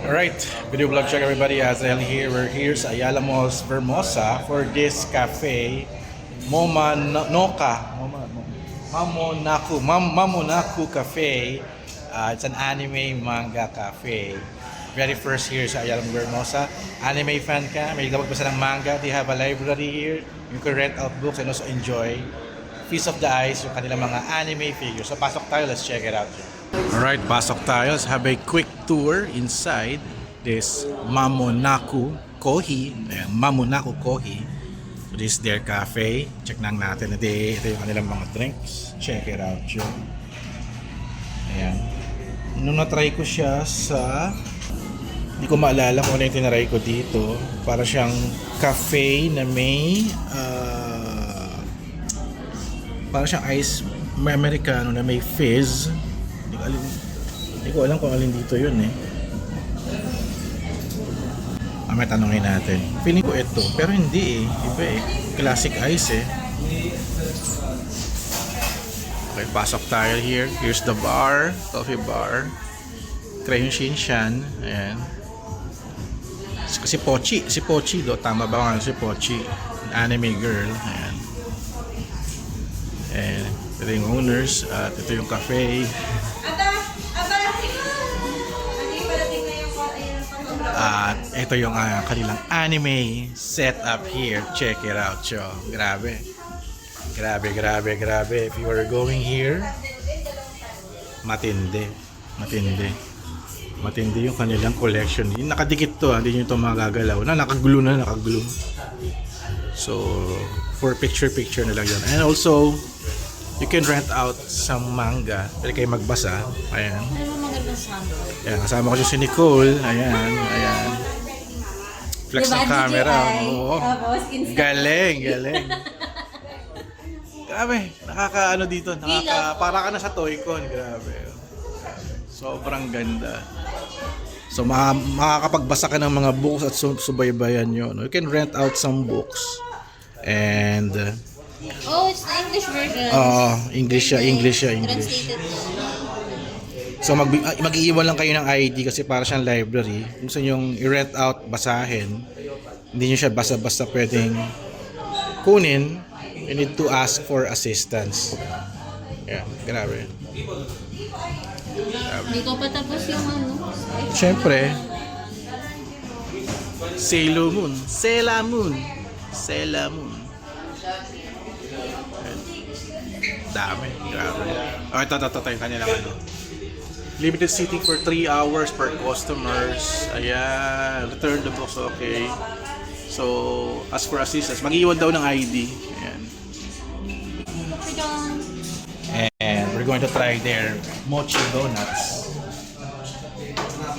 Alright, video vlog check everybody. Azrael here. We're here sa Ayala Malls, Vermosa for this cafe, Mamonaku Cafe. It's an anime manga cafe. Very first here sa Ayala Malls, Vermosa. Anime fan ka, may magbasa ng manga, they have a library here. You can rent out books and also enjoy Feast of the Eyes, yung kanilang mga anime figures. So pasok tayo, let's check it out. Alright, pasok tayo. Let's have a quick tour inside this Mamonaku Kohi. Mamonaku Kohi. So this is their cafe. Check lang natin. Ito yung kanilang mga drinks. Check it out yun. Ayan. Nung natry ko siya sa... Hindi ko maalala kung ano yung tinaray ko dito. Para siyang cafe na may... para siyang ice Americano na may fizz. Hindi ko alam kung alin dito yun eh. May tanongin natin. Feeling ko ito, pero hindi eh. Iba eh. Classic ice eh. Okay, pasok tayo here. Here's the bar, coffee bar. Crayon Shinshan. Ayan. Si Pochi do. Tama ba nga si Pochi? Anime girl. Ayan. And ito yung owners at ito yung cafe. At ito yung kanilang anime setup here. Check it out, yo. Grabe. If you are going here, matindi yung kanilang collection. Nakadikit to, hindi nyo ito magagalaw. Nakaglue. So, for picture na lang yun. And also, you can rent out some manga. Pwede kayo magbasa. Ayan. Ayan, kasama ko si Nicole. Ayan. Flex ng camera. Oo. Galing. Grabe, nakakaano dito. Para ka na sa Toy-Con. Grabe. Sobrang ganda. So makakapagbasa ka ng mga books at subaybayan nyo. You can rent out some books. And it's the English version. English siya. Translated. So mag-iiwan lang kayo ng ID kasi para siyang library. Kung gusto nyong i-rent out, basahin, hindi nyo siya basta-basta pwedeng kunin. You need to ask for assistance. Yeah, grabe. Hindi ko pa tapos yung ano. Siyempre, Sailor Moon. Dami, grabe. Ito yung kanilang ano. Limited seating for 3 hours per customers. Ayan, return the books, okay. So, as for assistance, mag-iwan daw ng ID. Ayan. And we're going to try their mochi donuts.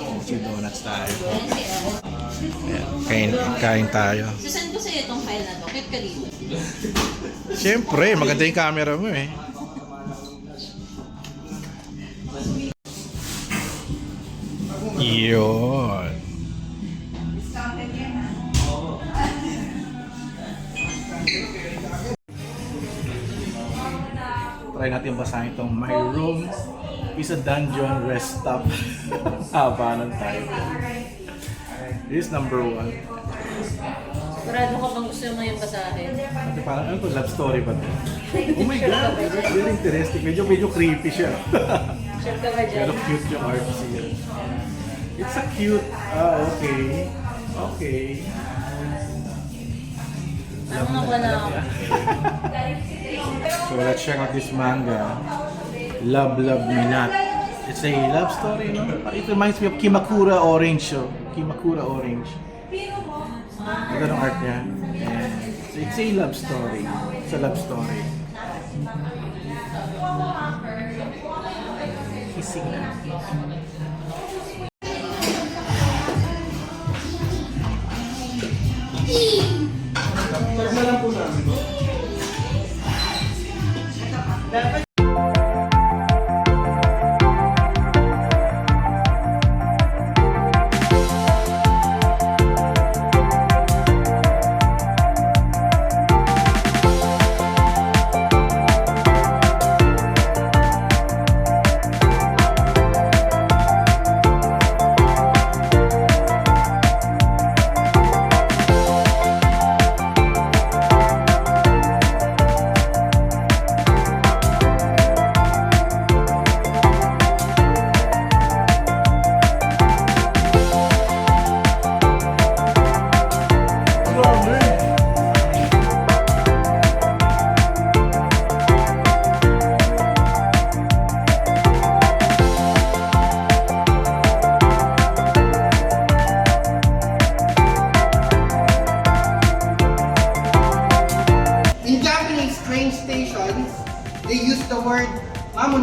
Mochi donuts tayo. Ayan, kain tayo. Sasend ko sa'yo itong file na to. Cute ka dito. Siyempre, maganda yung camera mo eh. Yun. Try natin basahin itong My Room is a Dungeon Rest Stop. Habanan tayo. This is number 1. Sigurado ka bang gusto mo yung basahin? Parang ano to? Love story ba ito? Oh my God! Very interesting. Medyo creepy siya. Sure ka ba dyan? Pero cute yung art siya. It's a cute... okay. Ano nga ba na ako? So let's check out this manga. Love Me Not. It's a love story, no? It reminds me of Kimakura Orange. Kimakura Orange. Ito ang art niya. So it's a love story. It's a love story. Kissing na. Pagma lang po namin.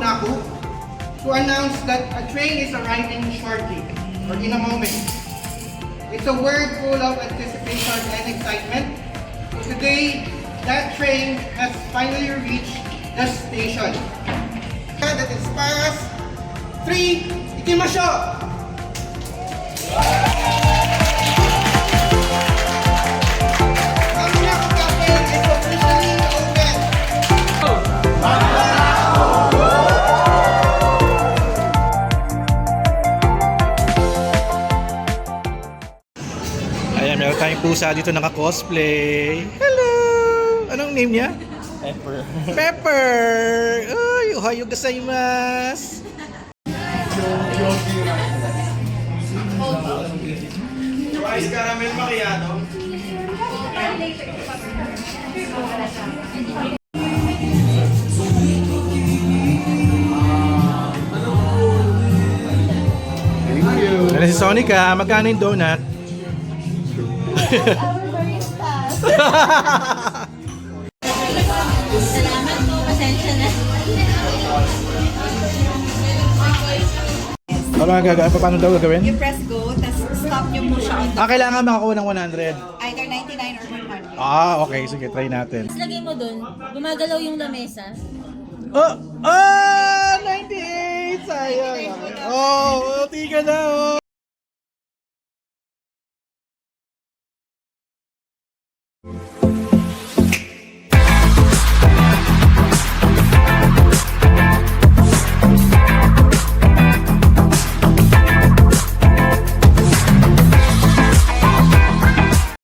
muna ako to announce that a train is arriving shortly, or in a moment. It's a word full of anticipation and excitement. Today, that train has finally reached the station. That is past 3, ikimasyo! Ang Miyako Cafe is officially open. Ayan, meron tayong pusa dito naka-cosplay. Hello! Anong name niya? Pepper. Pepper! Uy, ohayo gozaimasu! Rice caramel macchiato. Ano si Sonica? Magkano yung donut? Salamat po, pasensya na. Paano daw gagawin? You press go, tapos stop nyo po siya on the, Kailangan makakuha ng 100. either 99 or 100. Okay. Sige, try natin. Tapos lagay mo dun, gumagalaw yung lamesa. 98! Sayang! Oh, tika na, oh!